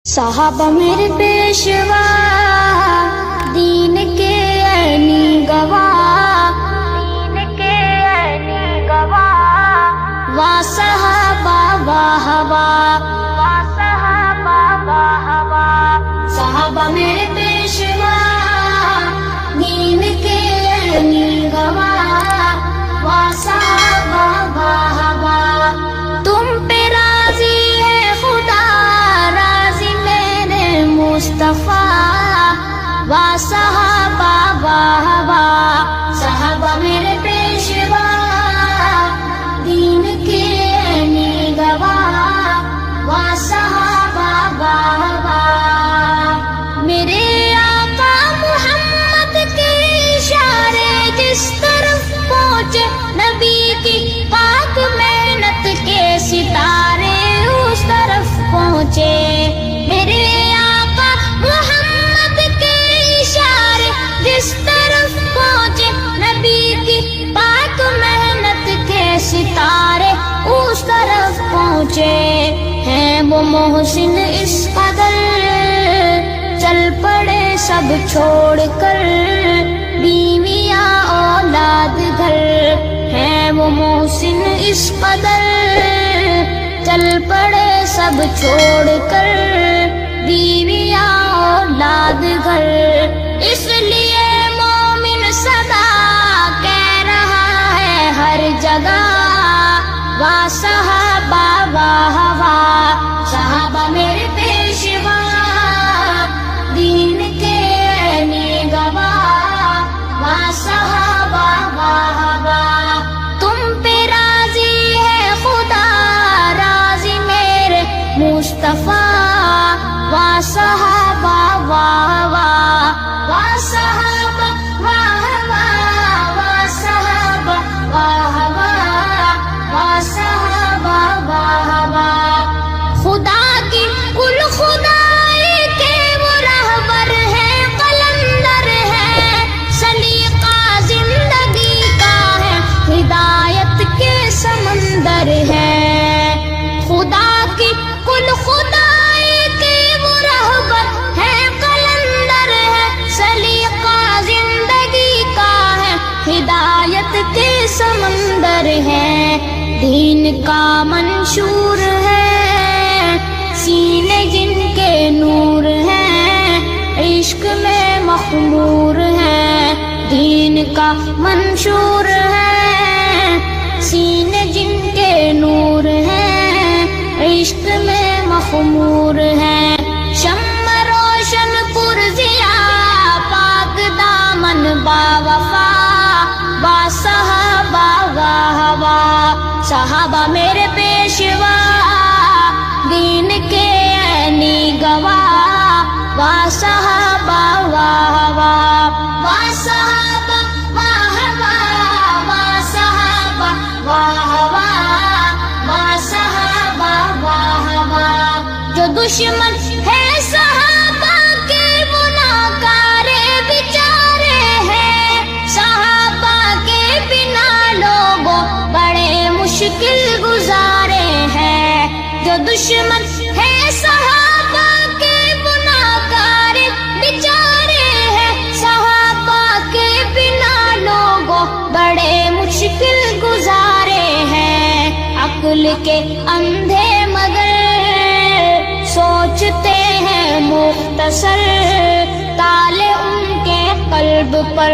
صحابہ میرے پیشوا دین کے عینی گواہ، واہ صحابہ واہ واہ، صحابہ میرے پیشوا دین کے عینی گواہ، واہ صحابہ واہ واہ۔ تم پہ راضی ہے خدا، راضی میرے مصطفیٰ، واہ صحابہ واہ واہ، صحابہ میرے پیشوا دین کے عینی گواہ، واہ صحابہ واہ واہ۔ میرے آقا محمد کے اشارے جس طرف پہنچے، نبی کی پاک محنت کے ستارے اس طرف پہنچے۔ میرے آقا محمد کے اشارے جس طرف پہنچے، نبی کی پاک محنت کے ستارے اس طرف پہنچے۔ ہیں وہ محسن اس قدر، چل پڑے سب چھوڑ کر، بیویاں اولاد گھر۔ ہیں وہ محسن اس قدر، چل پڑے سب چھوڑ کر، بیویاں اولاد گھر۔ اس لیے مومن صدا کہہ رہا ہے ہر جگہ، واہ صحابہ واہ واہ، صحابہ میرے پیشوا دین کے عینی گواہ، واہ صحابہ واہ واہ۔ تم پہ راضی ہے خدا، راضی میرے مصطفیٰ، واہ صحابہ واہ واہ، واہ صحابہ واہ واہ، واہ صحابہ واہ واہ، واہ صحابہ واہ واہ۔ خدا کی کل خدائی کے وہ رہبر ہیں، قلندر ہیں، سلیقہ زندگی کا ہے، ہدایت کے سمندر ہے۔ خدا کی کل خدائی کے وہ رہبر ہیں، قلندر ہیں، سلیقہ زندگی کا ہے، ہدایت کے سمندر ہے۔ دین کا منشور ہے، سینے جن کے نور ہیں، عشق میں مخمور ہیں۔ دین کا منشور ہے، سینے جن کے نور ہیں، عشق میں مخمور ہیں۔ شمع روشن پرزیا، پاک دامن با وفا، با صحابہ واہ واہ، صحابہ میرے پیشوا دین کے عینی گواہ، واہ صحابہ واہ واہ، واہ صحابہ واہ واہ، واہ صحابہ واہ واہ، واہ صحابہ واہ واہ۔ جو دشمن ہے صحابہ کے وہ ناکارے بیچارے ہیں، صحابہ کے بنا لوگوں بڑے مشکل گزارے ہیں۔ جو دشمن ہے صحابہ کے وہ ناکارے بیچارے ہیں، صحابہ کے بنا لوگوں بڑے مشکل گزارے ہیں۔ عقل کے اندھے مگر سوچتے ہیں مختصر، تالے ان کے قلب پر۔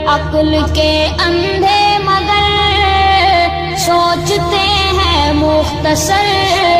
عقل کے اندھے مگر سوچتے ہیں مختصر،